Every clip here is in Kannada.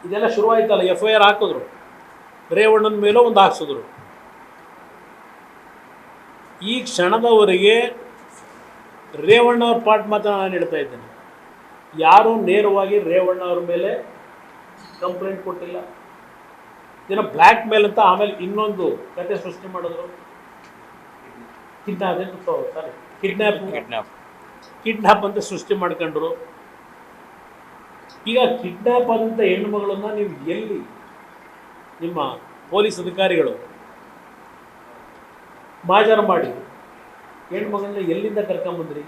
ಇದೆಲ್ಲ ಶುರುವಾಯ್ತಲ್ಲ, FIR ಹಾಕಿದ್ರು, ರೇವಣ್ಣನ ಮೇಲೂ ಒಂದು ಹಾಕ್ಸಿದ್ರು. ಈ ಕ್ಷಣದವರೆಗೆ ರೇವಣ್ಣ ಅವ್ರ ಪಾರ್ಟ್ ಮಾತ್ರ ನಾನು ಹೇಳ್ತಾ ಇದ್ದೇನೆ, ಯಾರೂ ನೇರವಾಗಿ ರೇವಣ್ಣ ಅವ್ರ ಮೇಲೆ ಕಂಪ್ಲೇಂಟ್ ಕೊಟ್ಟಿಲ್ಲ. ಇದನ್ನ ಬ್ಲ್ಯಾಕ್ ಮೇಲ್ ಅಂತ ಆಮೇಲೆ ಇನ್ನೊಂದು ಕತೆ ಸೃಷ್ಟಿ ಮಾಡಿದ್ರು, ಕಿಡ್ನಾಪ್ ಅಂತ ಸೃಷ್ಟಿ ಮಾಡ್ಕೊಂಡ್ರು. ಈಗ ಕಿಡ್ನಾಪ್ ಆದಂಥ ಹೆಣ್ಣುಮಗಳನ್ನ ನೀವು ಎಲ್ಲಿ, ನಿಮ್ಮ ಪೊಲೀಸ್ ಅಧಿಕಾರಿಗಳು ಮಾಜಾರ ಮಾಡಿ ಹೆಣ್ಮಗಳನ್ನ ಎಲ್ಲಿಂದ ಕರ್ಕೊಂಬಂದ್ರಿ?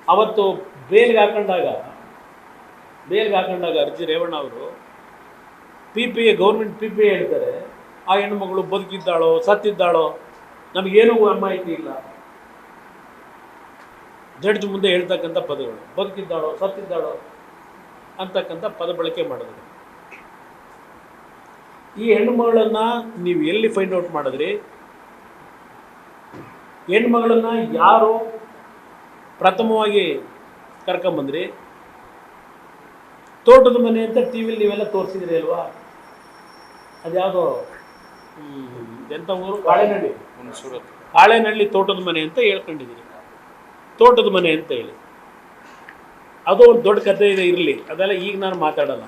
ಅವತ್ತು ಬೇಲ್ಗೆ ಹಾಕೊಂಡಾಗ ಅರ್ಜಿ ರೇವಣ್ಣ ಅವರು PPA ಗೌರ್ಮೆಂಟ್ PPA ಹೇಳ್ತಾರೆ, ಆ ಹೆಣ್ಣುಮಗಳು ಬದುಕಿದ್ದಾಳೋ ಸತ್ತಿದ್ದಾಳೋ ನಮಗೇನೂ ಮಾಹಿತಿ ಇಲ್ಲ. ಜಡ್ಜ್ ಮುಂದೆ ಹೇಳ್ತಕ್ಕಂಥ ಪದಗಳು ಬದುಕಿದ್ದಾಳೋ ಸತ್ತಿದ್ದಾಳೋ ಅಂತಕ್ಕಂಥ ಪದ ಬಳಕೆ ಮಾಡಿದ್ರು. ಈ ಹೆಣ್ಣುಮಗಳನ್ನ ನೀವು ಎಲ್ಲಿ ಫೈಂಡ್ ಔಟ್ ಮಾಡಿದ್ರಿ? ಹೆಣ್ಮಗಳನ್ನ ಯಾರು ಪ್ರಥಮವಾಗಿ ಕರ್ಕೊಂಬಂದ್ರಿ? ತೋಟದ ಮನೆ ಅಂತ TV ನೀವೆಲ್ಲ ತೋರಿಸಿದ್ರಿ ಅಲ್ವಾ? ಅದ್ಯಾವುದೋ ಎಂಥ ಊರು, ಕಾಳೆನಹಳ್ಳಿ ತೋಟದ ಮನೆ ಅಂತ ಹೇಳ್ಕೊಂಡಿದ್ದೀರಿ. ತೋಟದ ಮನೆ ಅಂತ ಹೇಳಿ ಅದು ಒಂದು ದೊಡ್ಡ ಕಥೆ ಇದೆ, ಇರಲಿ, ಅದೆಲ್ಲ ಈಗ ನಾನು ಮಾತಾಡಲ್ಲ.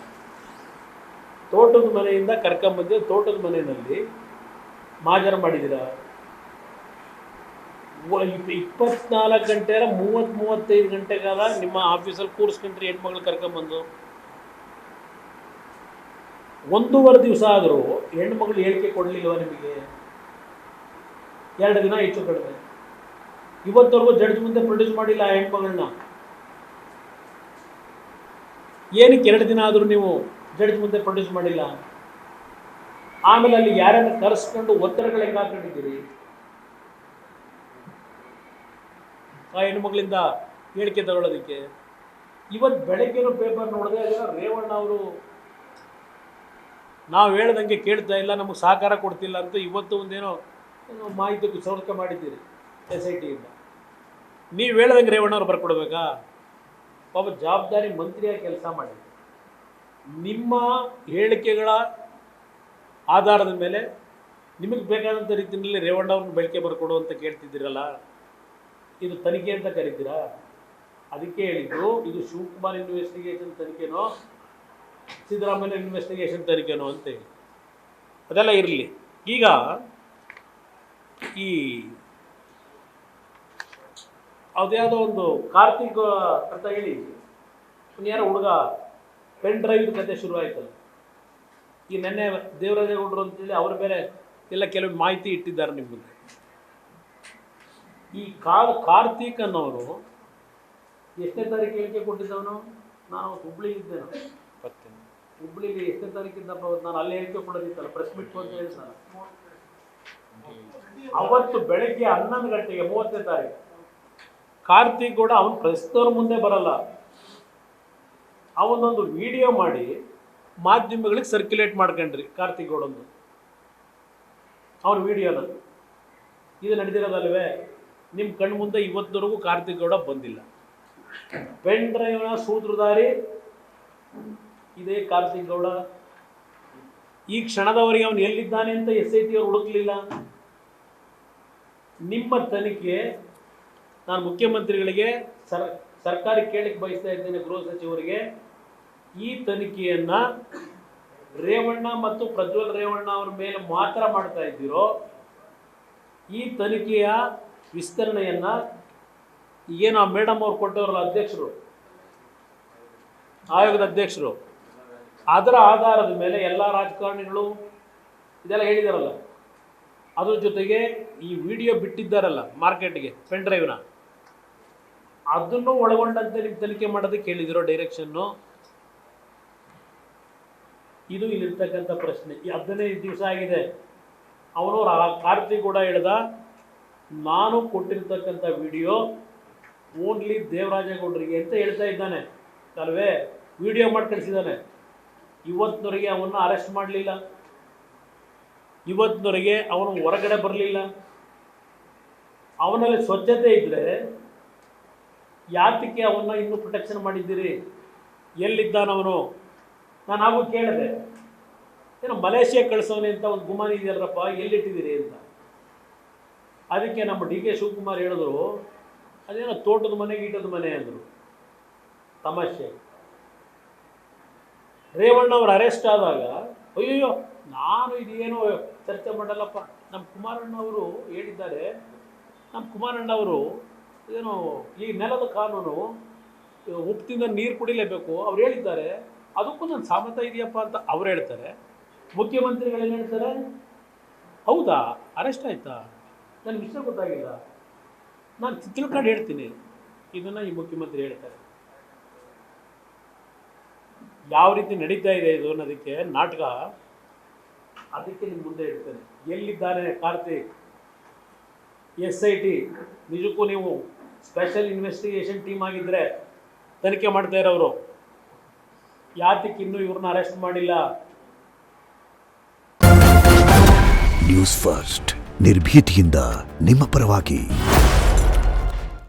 ತೋಟದ ಮನೆಯಿಂದ ಕರ್ಕೊಂಬಂದು ತೋಟದ ಮನೆಯಲ್ಲಿ ಮಾಜಾರ ಮಾಡಿದ್ದೀರಾ? 24 ಗಂಟೆ 30-35 ಗಂಟೆಗಾದ ನಿಮ್ಮ ಆಫೀಸಲ್ಲಿ ಕೂರಿಸ್ಕೊಂಡ್ರಿ ಹೆಣ್ಮಗಳು ಕರ್ಕೊಂಬಂದು. 1.5 ದಿವಸ ಆದರೂ ಹೆಣ್ಮಗಳು ಹೇಳಿಕೆ ಕೊಡಲಿಲ್ವ ನಿಮಗೆ? 2 ದಿನ ಹೆಚ್ಚು ಕಡಿಮೆ. ಇವತ್ತವರೆಗೂ ಜಡ್ಜ್ ಮುಂದೆ ಪ್ರೊಡ್ಯೂಸ್ ಮಾಡಿಲ್ಲ ಆ ಹೆಣ್ಮಗಳನ್ನ. ಏನಕ್ಕೆ 2 ದಿನ ಆದರೂ ನೀವು ಜಡ್ಜ್ ಮುಂದೆ ಪ್ರೊಡ್ಯೂಸ್ ಮಾಡಿಲ್ಲ? ಆಮೇಲೆ ಅಲ್ಲಿ ಯಾರನ್ನು ಕರೆಸ್ಕೊಂಡು ಒತ್ತಡಗಳು ಹೆಂಗೆ ಹಾಕೊಂಡಿದ್ದೀರಿ? ಆ ಹೆಣ್ಮಗಳಿಂದ ಹೇಳಿಕೆ ತಗೊಳ್ಳೋದಕ್ಕೆ. ಇವತ್ತು ಬೆಳಗ್ಗೆನೂ ಪೇಪರ್ ನೋಡಿದೆ, ರೇವಣ್ಣ ಅವರು ನಾವು ಹೇಳ್ದಂಗೆ ಕೇಳ್ತಾ ಇಲ್ಲ, ನಮಗೆ ಸಹಕಾರ ಕೊಡ್ತಿಲ್ಲ ಅಂತ ಇವತ್ತು ಒಂದೇನೋ ಮಾಹಿತಿ ಸೌರ್ಕ ಮಾಡಿದ್ದೀರಿ SITಯಿಂದ. ನೀವು ಹೇಳ್ದಂಗೆ ರೇವಣ್ಣವ್ರು ಬರ್ಕೊಡ್ಬೇಕಾ? ಒಬ್ಬ ಜವಾಬ್ದಾರಿ ಮಂತ್ರಿಯಾಗಿ ಕೆಲಸ ಮಾಡಿ ನಿಮ್ಮ ಹೇಳಿಕೆಗಳ ಆಧಾರದ ಮೇಲೆ ನಿಮಗೆ ಬೇಕಾದಂಥ ರೀತಿಯಲ್ಲಿ ರೇವಣ್ಣವ್ರನ್ನ ಬೆಳಕೆ ಬರ್ಕೊಡು ಅಂತ ಕೇಳ್ತಿದ್ದೀರಲ್ಲ, ಇದು ತನಿಖೆ ಅಂತ ಕರೀತೀರಾ? ಅದಕ್ಕೆ ಹೇಳಿದ್ದು ಇದು ಶಿವಕುಮಾರ್ ಇನ್ವೆಸ್ಟಿಗೇಷನ್ ತನಿಖೆನೋ ಸಿದ್ದರಾಮಯ್ಯ ಇನ್ವೆಸ್ಟಿಗೇಷನ್ ತನಿಖೆನೋ ಅಂತ ಹೇಳಿ. ಅದೆಲ್ಲ ಇರಲಿ. ಈಗ ಈ ಅದ್ಯಾವುದೋ ಒಂದು ಕಾರ್ತಿಕ್ ಅಂತ ಹೇಳಿ ಯಾರೋ ಹುಡುಗ ಪೆನ್ ಡ್ರೈವ್ ಕತೆ ಶುರುವಾಯ್ತಲ್ಲ, ಈ ನೆನ್ನೆ ದೇವರಾಜೇಗೌಡರು ಅಂತೇಳಿ ಅವ್ರ ಮೇಲೆ ಎಲ್ಲ ಕೆಲವು ಮಾಹಿತಿ ಇಟ್ಟಿದ್ದಾರೆ ನಿಮ್ಮ ಮುಂದೆ. ಈ ಕಾರ್ತಿಕ್ ಅನ್ನೋರು ಎಷ್ಟನೇ ತಾರೀಕು ಹೇಳಿಕೆ ಕೊಟ್ಟಿದ್ದವನು? ನಾನು ಹುಬ್ಳಿಲಿದ್ದೇನು, ಹುಬ್ಳಿಲಿ ಎಷ್ಟನೇ ತಾರೀಕಿದ್ದಪ್ಪ? ನಾನು ಅಲ್ಲೇ ಹೇಳಿಕೆ ಕೊಡೋದಿತ್ತಲ್ಲ, ಪ್ರೆಸ್ ಮೀಟ್ ಅಂತ ಹೇಳ್ತಾನೆ. ಅವತ್ತು ಬೆಳಗ್ಗೆ 11 ಗಂಟೆಗೆ 30ನೇ ತಾರೀಕು ಕಾರ್ತಿಕ್ ಗೌಡ ಅವನು ಪ್ರೆಸ್ನವ್ರ ಮುಂದೆ ಬರಲ್ಲ, ಅವನೊಂದು ವಿಡಿಯೋ ಮಾಡಿ ಮಾಧ್ಯಮಗಳಿಗೆ ಸರ್ಕ್ಯುಲೇಟ್ ಮಾಡ್ಕೊಂಡ್ರಿ ಕಾರ್ತಿಕ್ ಗೌಡಂದು ಅವ್ರ ವಿಡಿಯೋನ. ಇದು ನಡೆದಿರೋದಲ್ವೇ ನಿಮ್ಮ ಕಣ್ಣು ಮುಂದೆ? ಇವತ್ತಿನವರೆಗೂ ಕಾರ್ತಿಕ್ ಗೌಡ ಬಂದಿಲ್ಲ. ಪೆನ್ ಡ್ರೈವ್ನ ಸೂತ್ರಧಾರಿ ಇದೇ ಕಾರ್ತಿಕ್ ಗೌಡ. ಈ ಕ್ಷಣದವರೆಗೆ ಅವನು ಎಲ್ಲಿದ್ದಾನೆ ಅಂತ SIT ಅವರು ಹುಡುಕ್ಲಿಲ್ಲ. ನಿಮ್ಮ ತನಿಖೆ ನಾನು ಮುಖ್ಯಮಂತ್ರಿಗಳಿಗೆ ಸರ್ಕಾರಿ ಕೇಳಕ್ಕೆ ಬಯಸ್ತಾ ಇದ್ದೇನೆ, ಗೃಹ ಸಚಿವರಿಗೆ. ಈ ತನಿಖೆಯನ್ನು ರೇವಣ್ಣ ಮತ್ತು ಪ್ರಜ್ವಲ್ ರೇವಣ್ಣ ಅವ್ರ ಮೇಲೆ ಮಾತ್ರ ಮಾಡ್ತಾ ಇದ್ದೀರೋ, ಈ ತನಿಖೆಯ ವಿಸ್ತರಣೆಯನ್ನು ಏನು ಆ ಮೇಡಮ್ ಅವ್ರು ಕೊಟ್ಟವರಲ್ಲ ಅಧ್ಯಕ್ಷರು, ಆಯೋಗದ ಅಧ್ಯಕ್ಷರು, ಅದರ ಆಧಾರದ ಮೇಲೆ ಎಲ್ಲ ರಾಜಕಾರಣಿಗಳು ಇದೆಲ್ಲ ಹೇಳಿದಾರಲ್ಲ, ಅದ್ರ ಜೊತೆಗೆ ಈ ವಿಡಿಯೋ ಬಿಟ್ಟಿದ್ದಾರಲ್ಲ ಮಾರ್ಕೆಟ್ಗೆ ಪೆನ್ ಡ್ರೈವ್ನ, ಅದನ್ನು ಒಳಗೊಂಡಂತೆ ನೀವು ತನಿಖೆ ಮಾಡೋದಕ್ಕೆ ಹೇಳಿದಿರೋ ಡೈರೆಕ್ಷನ್ನು. ಇದು ಇಲ್ಲಿರ್ತಕ್ಕಂಥ ಪ್ರಶ್ನೆ. 15 ದಿವಸ ಆಗಿದೆ. ಅವನು ಕಾರ್ತಿಕ್ ಕೂಡ ಹೇಳ್ದ, ನಾನು ಕೊಟ್ಟಿರ್ತಕ್ಕಂಥ ವಿಡಿಯೋ ಓನ್ಲಿ ದೇವರಾಜೇಗೌಡರಿಗೆ ಅಂತ ಹೇಳ್ತಾ ಇದ್ದಾನೆ ಅಲ್ವೇ? ವಿಡಿಯೋ ಮಾಡಿ ಕಳಿಸಿದ್ದಾನೆ. ಇವತ್ತಿನವರೆಗೆ ಅವನ್ನ ಅರೆಸ್ಟ್ ಮಾಡಲಿಲ್ಲ, ಇವತ್ತಿನವರೆಗೆ ಅವನು ಹೊರಗಡೆ ಬರಲಿಲ್ಲ. ಅವನಲ್ಲಿ ಸ್ವಚ್ಛತೆ ಇದ್ದರೆ ಯಾತಕ್ಕೆ ಅವನ್ನ ಇನ್ನೂ ಪ್ರೊಟೆಕ್ಷನ್ ಮಾಡಿದ್ದೀರಿ? ಎಲ್ಲಿದ್ದಾನವನು? ನಾನು ಹಾಗೂ ಕೇಳಿದೆ, ಏನೋ ಮಲೇಷ್ಯಾ ಕಳಿಸೋನೆ ಅಂತ ಒಂದು ಗುಮಾನಿ ಇದೆಯಲ್ಲರಪ್ಪ, ಎಲ್ಲಿಟ್ಟಿದ್ದೀರಿ ಅಂತ. ಅದಕ್ಕೆ ನಮ್ಮ ಡಿ ಕೆ ಶಿವಕುಮಾರ್ ಹೇಳಿದ್ರು, ಅದೇನೋ ತೋಟದ ಮನೆ ಗೀಟದ ಮನೆ ಅಂದರು. ತಮಾಷೆ. ರೇವಣ್ಣವ್ರು ಅರೆಸ್ಟ್ ಆದಾಗ ಅಯ್ಯೋ ನಾನು ಇದೇನೋ ಚರ್ಚೆ ಮಾಡಲ್ಲಪ್ಪ, ನಮ್ಮ ಕುಮಾರಣ್ಣವರು ಹೇಳಿದ್ದಾರೆ, ನಮ್ಮ ಕುಮಾರಣ್ಣವರು ಏನೋ ಈ ನೆಲದ ಕಾನೂನು ಉಪ್ಪಿನಿಂದ ನೀರು ಕುಡಿಲೇಬೇಕು ಅವ್ರು ಹೇಳಿದ್ದಾರೆ, ಅದಕ್ಕೂ ನನ್ನ ಸಾಮತ ಇದೆಯಪ್ಪ ಅಂತ ಅವ್ರು ಹೇಳ್ತಾರೆ. ಮುಖ್ಯಮಂತ್ರಿಗಳೇನು ಹೇಳ್ತಾರೆ, ಹೌದಾ ಅರೆಸ್ಟ್ ಆಯಿತಾ, ನನಗೆ ವಿಷಯ ಗೊತ್ತಾಗಿಲ್ಲ, ನಾನು ತಿಳ್ಕೊಂಡು ಹೇಳ್ತೀನಿ, ಇದನ್ನು ಈ ಮುಖ್ಯಮಂತ್ರಿ ಹೇಳ್ತಾರೆ. ಯಾವ ರೀತಿ ನಡೀತಾ ಇದೆ ಇದು ಅನ್ನೋದಕ್ಕೆ ನಾಟಕ, ಅದಕ್ಕೆ ನಿಮ್ಮ ಮುಂದೆ ಹೇಳ್ತೇನೆ. ಎಲ್ಲಿದ್ದಾನೆ ಕಾರ್ತಿಕ್? SIT ನಿಜಕ್ಕೂ ನೀವು ಸ್ಪೆಷಲ್ ಇನ್ವೆಸ್ಟಿಗೇಷನ್ ಟೀಮ್ ಆಗಿದ್ದರೆ ತನಿಖೆ ಮಾಡ್ತಾ ಇರೋರು, ಯಾತಕ್ಕೆ ಇನ್ನೂ ಇವ್ರನ್ನ ಅರೆಸ್ಟ್ ಮಾಡಿಲ್ಲ? ನ್ಯೂಸ್ ಫಸ್ಟ್ ನಿರ್ಭೀತಿಯಿಂದ ನಿಮ್ಮ ಪರವಾಗಿ.